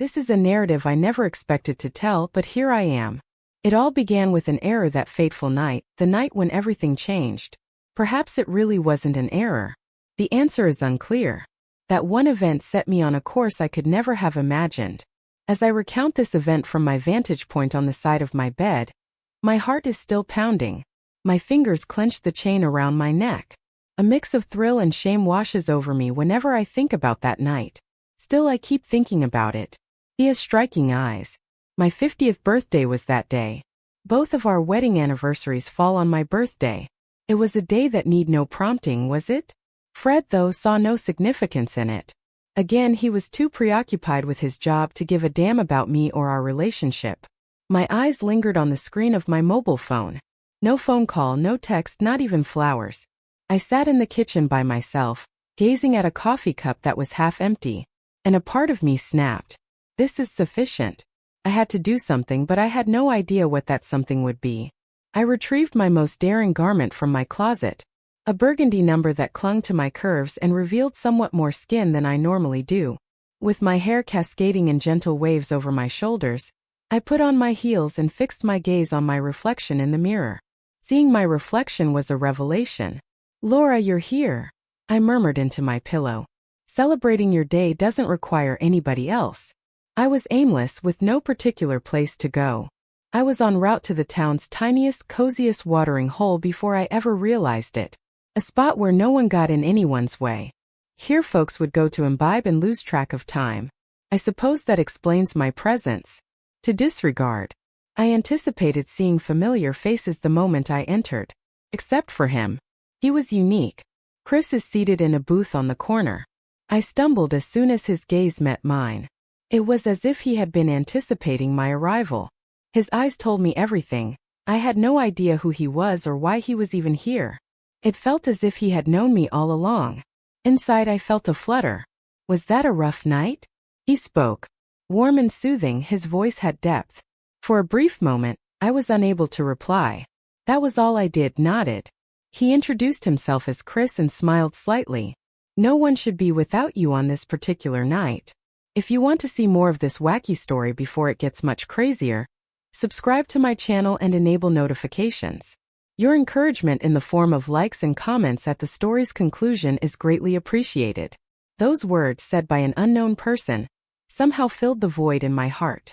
This is a narrative I never expected to tell, but here I am. It all began with an error that fateful night, the night when everything changed. Perhaps it really wasn't an error. The answer is unclear. That one event set me on a course I could never have imagined. As I recount this event from my vantage point on the side of my bed, my heart is still pounding. My fingers clench the chain around my neck. A mix of thrill and shame washes over me whenever I think about that night. Still, I keep thinking about it. He has striking eyes. My 50th birthday was that day. Both of our wedding anniversaries fall on my birthday. It was a day that need no prompting, was it? Fred, though, saw no significance in it. Again, he was too preoccupied with his job to give a damn about me or our relationship. My eyes lingered on the screen of my mobile phone. No phone call, no text, not even flowers. I sat in the kitchen by myself, gazing at a coffee cup that was half empty, and a part of me snapped. This is sufficient. I had to do something, but I had no idea what that something would be. I retrieved my most daring garment from my closet, a burgundy number that clung to my curves and revealed somewhat more skin than I normally do. With my hair cascading in gentle waves over my shoulders, I put on my heels and fixed my gaze on my reflection in the mirror. Seeing my reflection was a revelation. "Laura, you're here," I murmured into my pillow. "Celebrating your day doesn't require anybody else." I was aimless, with no particular place to go. I was en route to the town's tiniest, coziest watering hole before I ever realized it. A spot where no one got in anyone's way. Here folks would go to imbibe and lose track of time. I suppose that explains my presence. To disregard. I anticipated seeing familiar faces the moment I entered. Except for him. He was unique. Chris is seated in a booth on the corner. I stumbled as soon as his gaze met mine. It was as if he had been anticipating my arrival. His eyes told me everything. I had no idea who he was or why he was even here. It felt as if he had known me all along. Inside I felt a flutter. Was that a rough night? He spoke. Warm and soothing, his voice had depth. For a brief moment, I was unable to reply. That was all I did, nodded. He introduced himself as Chris and smiled slightly. "No one should be without you on this particular night. If you want to see more of this wacky story before it gets much crazier, subscribe to my channel and enable notifications. Your encouragement in the form of likes and comments at the story's conclusion is greatly appreciated." Those words, said by an unknown person, somehow filled the void in my heart.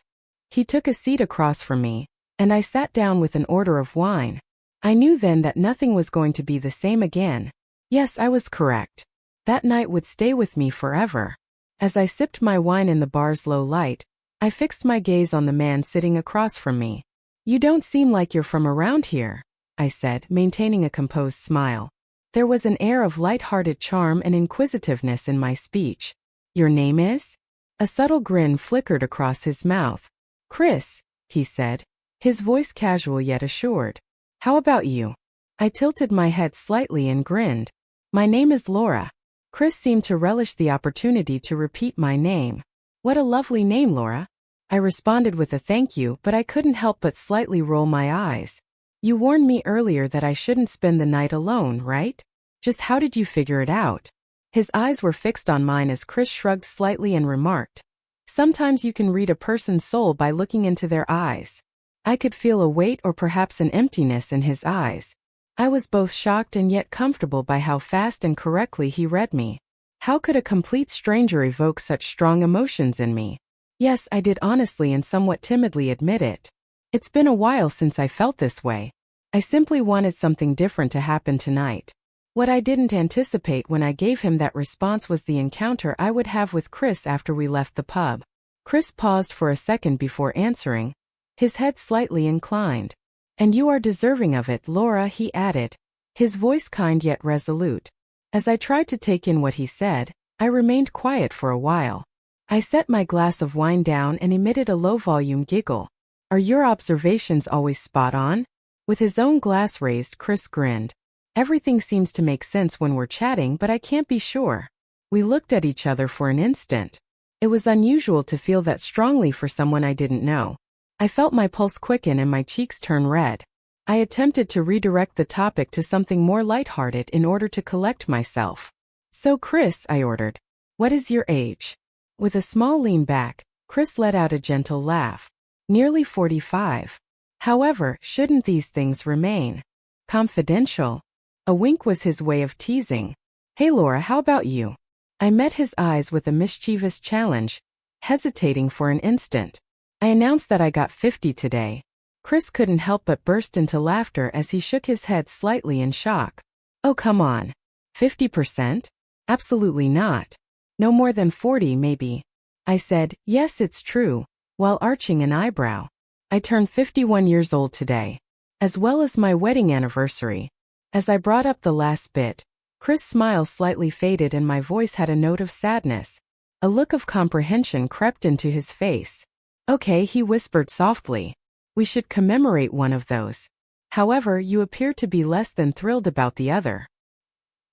He took a seat across from me, and I sat down with an order of wine. I knew then that nothing was going to be the same again. Yes, I was correct. That night would stay with me forever. As I sipped my wine in the bar's low light, I fixed my gaze on the man sitting across from me. "You don't seem like you're from around here," I said, maintaining a composed smile. There was an air of light-hearted charm and inquisitiveness in my speech. "Your name is?" A subtle grin flickered across his mouth. "Chris," he said, his voice casual yet assured. "How about you?" I tilted my head slightly and grinned. "My name is Laura." Chris seemed to relish the opportunity to repeat my name. "What a lovely name, Laura." I responded with a thank you, but I couldn't help but slightly roll my eyes. "You warned me earlier that I shouldn't spend the night alone, right? Just how did you figure it out?" His eyes were fixed on mine as Chris shrugged slightly and remarked, "Sometimes you can read a person's soul by looking into their eyes." I could feel a weight or perhaps an emptiness in his eyes. I was both shocked and yet comfortable by how fast and correctly he read me. How could a complete stranger evoke such strong emotions in me? Yes, I did honestly and somewhat timidly admit it. It's been a while since I felt this way. I simply wanted something different to happen tonight. What I didn't anticipate when I gave him that response was the encounter I would have with Chris after we left the pub. Chris paused for a second before answering, his head slightly inclined. "And you are deserving of it, Laura," he added, his voice kind yet resolute. As I tried to take in what he said, I remained quiet for a while. I set my glass of wine down and emitted a low-volume giggle. "Are your observations always spot on?" With his own glass raised, Chris grinned. "Everything seems to make sense when we're chatting, but I can't be sure." We looked at each other for an instant. It was unusual to feel that strongly for someone I didn't know. I felt my pulse quicken and my cheeks turn red. I attempted to redirect the topic to something more lighthearted in order to collect myself. "So Chris," I ordered, "what is your age?" With a small lean back, Chris let out a gentle laugh. Nearly 45. However, shouldn't these things remain confidential? A wink was his way of teasing. Hey Laura, how about you? I met his eyes with a mischievous challenge, hesitating for an instant. I announced that I got 50 today. Chris couldn't help but burst into laughter as he shook his head slightly in shock. Oh come on. 50%? Absolutely not. No more than 40 maybe. I said, yes it's true, while arching an eyebrow. I turned 51 years old today, as well as my wedding anniversary. As I brought up the last bit, Chris' smile slightly faded and my voice had a note of sadness. A look of comprehension crept into his face. Okay, he whispered softly. We should commemorate one of those. However, you appear to be less than thrilled about the other.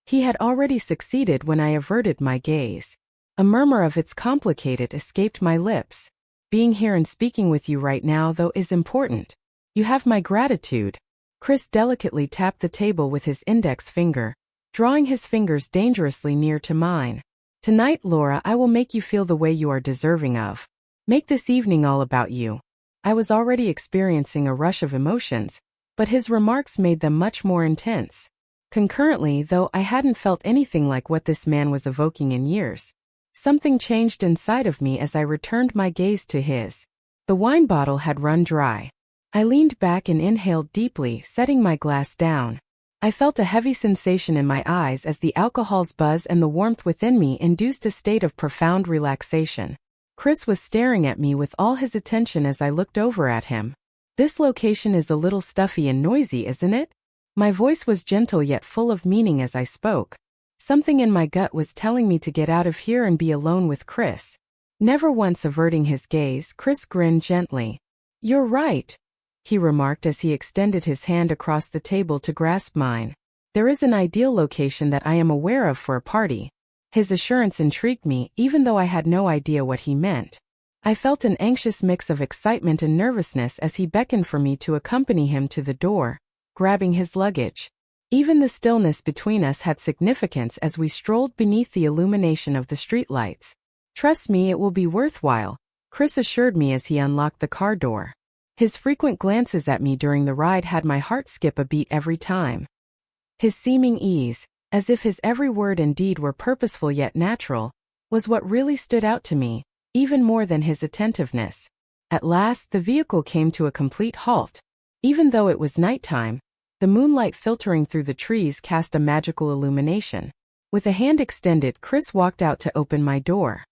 He had already succeeded when I averted my gaze. A murmur of "it's complicated" escaped my lips. Being here and speaking with you right now, though, is important. You have my gratitude. Chris delicately tapped the table with his index finger, drawing his fingers dangerously near to mine. Tonight, Laura, I will make you feel the way you are deserving of. Make this evening all about you. I was already experiencing a rush of emotions, but his remarks made them much more intense. Concurrently, though, I hadn't felt anything like what this man was evoking in years. Something changed inside of me as I returned my gaze to his. The wine bottle had run dry. I leaned back and inhaled deeply, setting my glass down. I felt a heavy sensation in my eyes as the alcohol's buzz and the warmth within me induced a state of profound relaxation. Chris was staring at me with all his attention as I looked over at him. This location is a little stuffy and noisy, isn't it? My voice was gentle yet full of meaning as I spoke. Something in my gut was telling me to get out of here and be alone with Chris. Never once averting his gaze, Chris grinned gently. You're right, he remarked as he extended his hand across the table to grasp mine. There is an ideal location that I am aware of for a party. His assurance intrigued me, even though I had no idea what he meant. I felt an anxious mix of excitement and nervousness as he beckoned for me to accompany him to the door, grabbing his luggage. Even the stillness between us had significance as we strolled beneath the illumination of the streetlights. Trust me, it will be worthwhile, Chris assured me as he unlocked the car door. His frequent glances at me during the ride had my heart skip a beat every time. His seeming ease, as if his every word and deed were purposeful yet natural, was what really stood out to me, even more than his attentiveness. At last, the vehicle came to a complete halt. Even though it was nighttime, the moonlight filtering through the trees cast a magical illumination. With a hand extended, Chris walked out to open my door.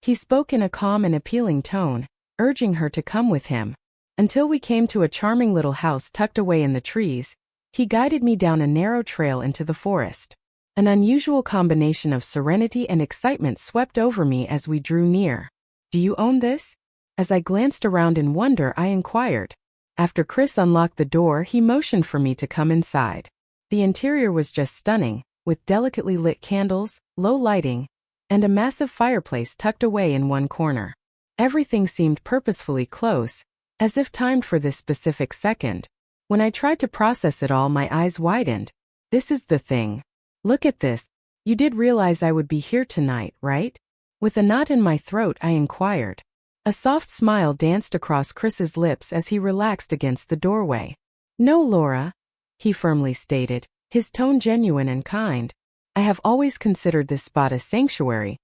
He spoke in a calm and appealing tone, urging her to come with him. Until we came to a charming little house tucked away in the trees, he guided me down a narrow trail into the forest. An unusual combination of serenity and excitement swept over me as we drew near. Do you own this? As I glanced around in wonder, I inquired. After Chris unlocked the door, he motioned for me to come inside. The interior was just stunning, with delicately lit candles, low lighting, and a massive fireplace tucked away in one corner. Everything seemed purposefully close, as if timed for this specific second. When I tried to process it all, my eyes widened. This is the thing. Look at this. You did realize I would be here tonight, right? With a knot in my throat, I inquired. A soft smile danced across Chris's lips as he relaxed against the doorway. No, Laura, he firmly stated, his tone genuine and kind. I have always considered this spot a sanctuary,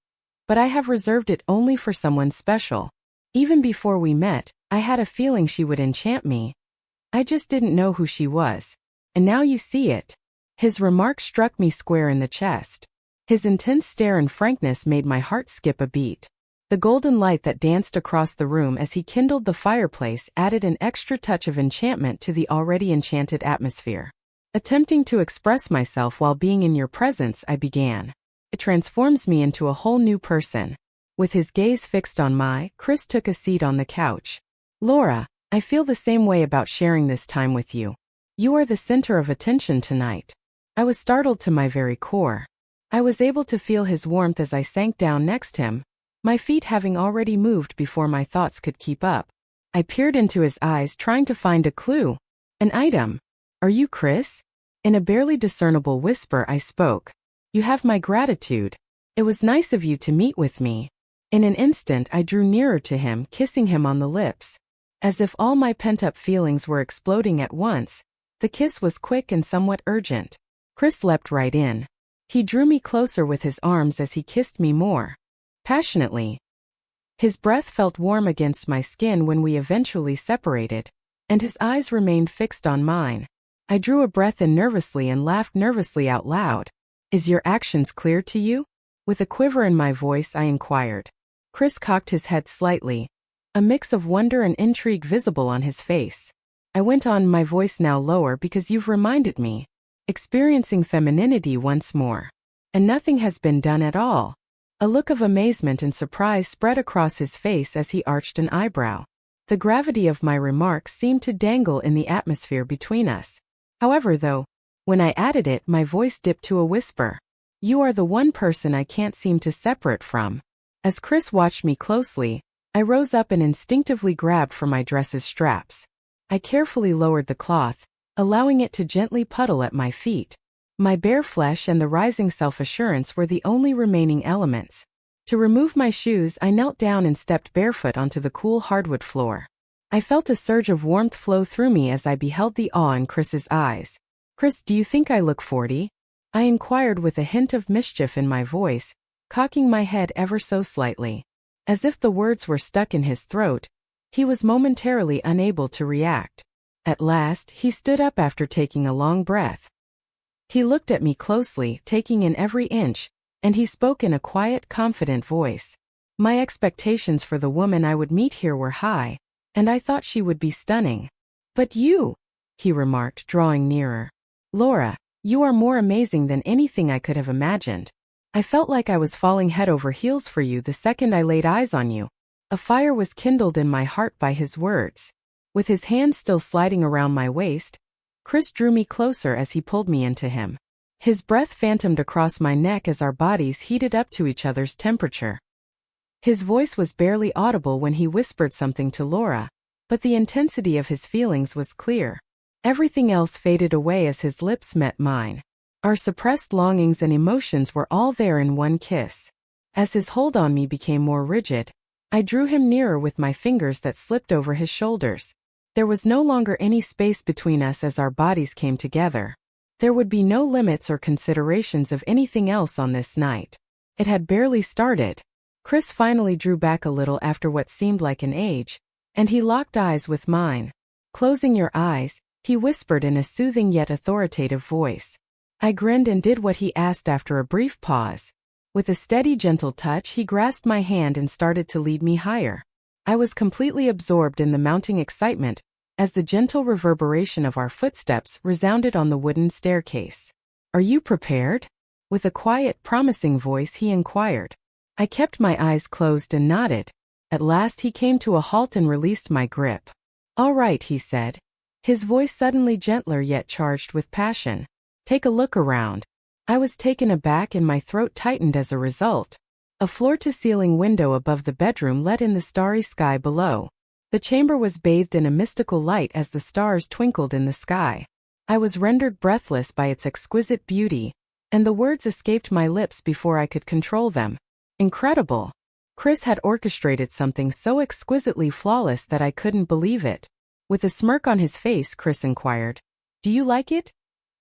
but I have reserved it only for someone special. Even before we met, I had a feeling she would enchant me. I just didn't know who she was. And now you see it. His remark struck me square in the chest. His intense stare and frankness made my heart skip a beat. The golden light that danced across the room as he kindled the fireplace added an extra touch of enchantment to the already enchanted atmosphere. Attempting to express myself while being in your presence, I began. It transforms me into a whole new person. With his gaze fixed on Chris took a seat on the couch. Laura, I feel the same way about sharing this time with you. You are the center of attention tonight. I was startled to my very core. I was able to feel his warmth as I sank down next him, my feet having already moved before my thoughts could keep up. I peered into his eyes trying to find a clue. An item. Are you Chris? In a barely discernible whisper I spoke. You have my gratitude. It was nice of you to meet with me. In an instant I drew nearer to him, kissing him on the lips. As if all my pent-up feelings were exploding at once, the kiss was quick and somewhat urgent. Chris leapt right in. He drew me closer with his arms as he kissed me more passionately. His breath felt warm against my skin when we eventually separated, and his eyes remained fixed on mine. I drew a breath in nervously and laughed nervously out loud. "Is your actions clear to you?" With a quiver in my voice I inquired. Chris cocked his head slightly, a mix of wonder and intrigue visible on his face. I went on, my voice now lower, "Because you've reminded me. Experiencing femininity once more. And nothing has been done at all." A look of amazement and surprise spread across his face as he arched an eyebrow. The gravity of my remarks seemed to dangle in the atmosphere between us. However, though, when I added it, my voice dipped to a whisper. "You are the one person I can't seem to separate from." As Chris watched me closely, I rose up and instinctively grabbed for my dress's straps. I carefully lowered the cloth, allowing it to gently puddle at my feet. My bare flesh and the rising self-assurance were the only remaining elements. To remove my shoes, I knelt down and stepped barefoot onto the cool hardwood floor. I felt a surge of warmth flow through me as I beheld the awe in Chris's eyes. "Chris, do you think I look 40? I inquired with a hint of mischief in my voice, cocking my head ever so slightly. As if the words were stuck in his throat, he was momentarily unable to react. At last, he stood up after taking a long breath. He looked at me closely, taking in every inch, and he spoke in a quiet, confident voice. My expectations for the woman I would meet here were high, and I thought she would be stunning. "But you," he remarked, drawing nearer. "Laura, you are more amazing than anything I could have imagined. I felt like I was falling head over heels for you the second I laid eyes on you." A fire was kindled in my heart by his words. With his hand still sliding around my waist, Chris drew me closer as he pulled me into him. His breath phantomed across my neck as our bodies heated up to each other's temperature. His voice was barely audible when he whispered something to Laura, but the intensity of his feelings was clear. Everything else faded away as his lips met mine. Our suppressed longings and emotions were all there in one kiss. As his hold on me became more rigid, I drew him nearer with my fingers that slipped over his shoulders. There was no longer any space between us as our bodies came together. There would be no limits or considerations of anything else on this night. It had barely started. Chris finally drew back a little after what seemed like an age, and he locked eyes with mine. "Closing your eyes," he whispered in a soothing yet authoritative voice. I grinned and did what he asked after a brief pause. With a steady, gentle touch, he grasped my hand and started to lead me higher. I was completely absorbed in the mounting excitement as the gentle reverberation of our footsteps resounded on the wooden staircase. "Are you prepared?" With a quiet, promising voice, he inquired. I kept my eyes closed and nodded. At last he came to a halt and released my grip. "All right," he said, his voice suddenly gentler yet charged with passion. "Take a look around." I was taken aback and my throat tightened as a result. A floor-to-ceiling window above the bedroom let in the starry sky below. The chamber was bathed in a mystical light as the stars twinkled in the sky. I was rendered breathless by its exquisite beauty, and the words escaped my lips before I could control them. Incredible. Chris had orchestrated something so exquisitely flawless that I couldn't believe it. With a smirk on his face, Chris inquired, "Do you like it?"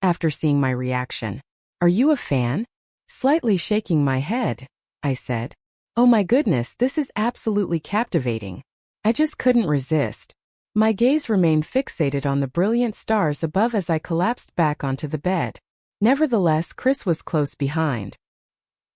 After seeing my reaction. "Are you a fan?" Slightly shaking my head, I said. "Oh my goodness, this is absolutely captivating." I just couldn't resist. My gaze remained fixated on the brilliant stars above as I collapsed back onto the bed. Nevertheless, Chris was close behind.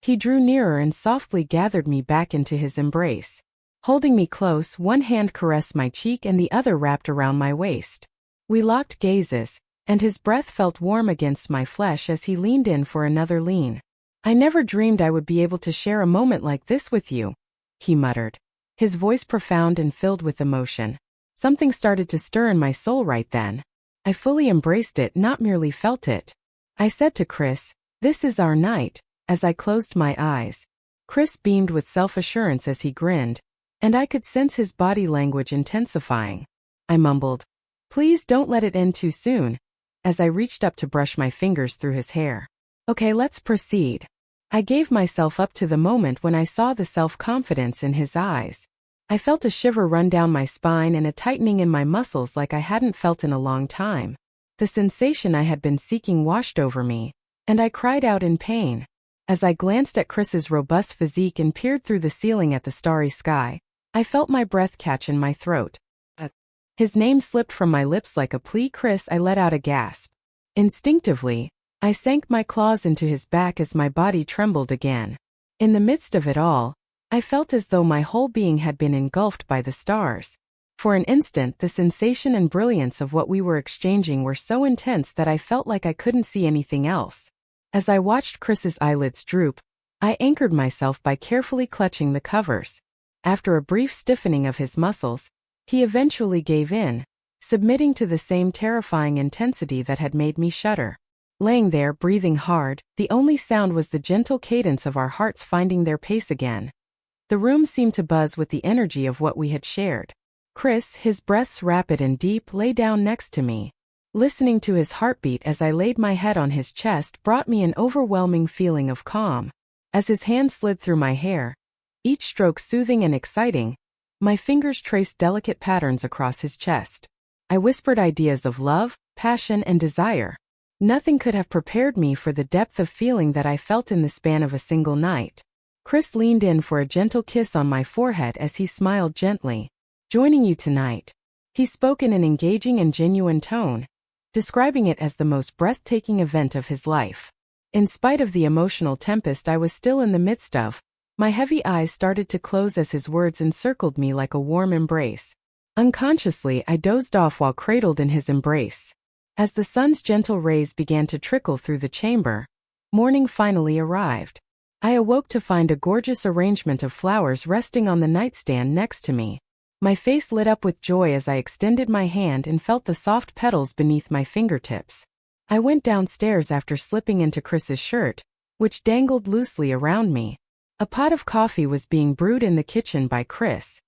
He drew nearer and softly gathered me back into his embrace. Holding me close, one hand caressed my cheek and the other wrapped around my waist. We locked gazes, and his breath felt warm against my flesh as he leaned in for another lean. "I never dreamed I would be able to share a moment like this with you," he muttered, his voice profound and filled with emotion. Something started to stir in my soul right then. I fully embraced it, not merely felt it. I said to Chris, "This is our night," as I closed my eyes. Chris beamed with self-assurance as he grinned, and I could sense his body language intensifying. I mumbled, "Please don't let it end too soon," as I reached up to brush my fingers through his hair. "Okay, let's proceed." I gave myself up to the moment when I saw the self-confidence in his eyes. I felt a shiver run down my spine and a tightening in my muscles like I hadn't felt in a long time. The sensation I had been seeking washed over me, and I cried out in pain. As I glanced at Chris's robust physique and peered through the ceiling at the starry sky, I felt my breath catch in my throat. His name slipped from my lips like a plea. Chris, I let out a gasp. Instinctively, I sank my claws into his back as my body trembled again. In the midst of it all, I felt as though my whole being had been engulfed by the stars. For an instant, the sensation and brilliance of what we were exchanging were so intense that I felt like I couldn't see anything else. As I watched Chris's eyelids droop, I anchored myself by carefully clutching the covers. After a brief stiffening of his muscles, he eventually gave in, submitting to the same terrifying intensity that had made me shudder. Laying there, breathing hard, the only sound was the gentle cadence of our hearts finding their pace again. The room seemed to buzz with the energy of what we had shared. Chris, his breaths rapid and deep, lay down next to me. Listening to his heartbeat as I laid my head on his chest brought me an overwhelming feeling of calm. As his hand slid through my hair, each stroke soothing and exciting, my fingers traced delicate patterns across his chest. I whispered ideas of love, passion, and desire. Nothing could have prepared me for the depth of feeling that I felt in the span of a single night. Chris leaned in for a gentle kiss on my forehead as he smiled gently. "Joining you tonight." He spoke in an engaging and genuine tone, describing it as the most breathtaking event of his life. In spite of the emotional tempest I was still in the midst of, my heavy eyes started to close as his words encircled me like a warm embrace. Unconsciously, I dozed off while cradled in his embrace. As the sun's gentle rays began to trickle through the chamber, morning finally arrived. I awoke to find a gorgeous arrangement of flowers resting on the nightstand next to me. My face lit up with joy as I extended my hand and felt the soft petals beneath my fingertips. I went downstairs after slipping into Chris's shirt, which dangled loosely around me. A pot of coffee was being brewed in the kitchen by Chris.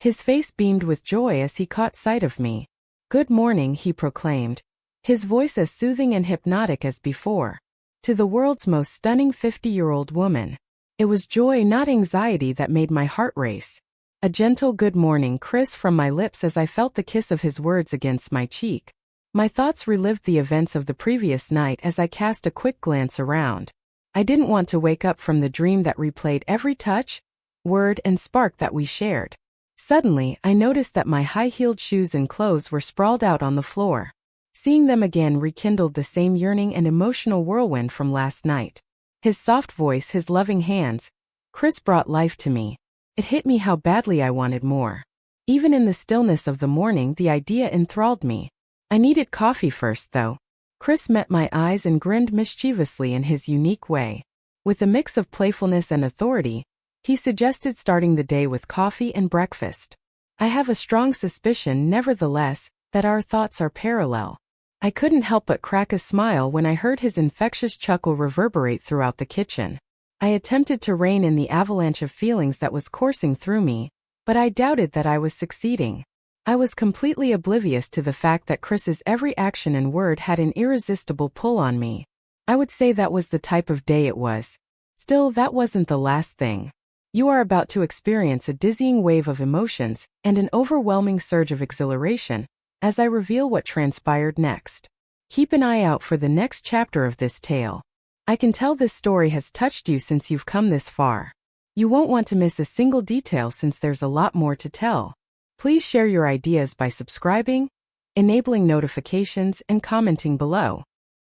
His face beamed with joy as he caught sight of me. "Good morning," he proclaimed, his voice as soothing and hypnotic as before. To the world's most stunning 50-year-old woman. It was joy, not anxiety, that made my heart race. A gentle "good morning, Chris" from my lips as I felt the kiss of his words against my cheek. My thoughts relived the events of the previous night as I cast a quick glance around. I didn't want to wake up from the dream that replayed every touch, word, and spark that we shared. Suddenly, I noticed that my high-heeled shoes and clothes were sprawled out on the floor. Seeing them again rekindled the same yearning and emotional whirlwind from last night. His soft voice, his loving hands, Chris brought life to me. It hit me how badly I wanted more. Even in the stillness of the morning, the idea enthralled me. I needed coffee first, though. Chris met my eyes and grinned mischievously in his unique way. With a mix of playfulness and authority, he suggested starting the day with coffee and breakfast. I have a strong suspicion, nevertheless, that our thoughts are parallel. I couldn't help but crack a smile when I heard his infectious chuckle reverberate throughout the kitchen. I attempted to rein in the avalanche of feelings that was coursing through me, but I doubted that I was succeeding. I was completely oblivious to the fact that Chris's every action and word had an irresistible pull on me. I would say that was the type of day it was. Still, that wasn't the last thing. You are about to experience a dizzying wave of emotions and an overwhelming surge of exhilaration as I reveal what transpired next. Keep an eye out for the next chapter of this tale. I can tell this story has touched you since you've come this far. You won't want to miss a single detail since there's a lot more to tell. Please share your ideas by subscribing, enabling notifications, and commenting below.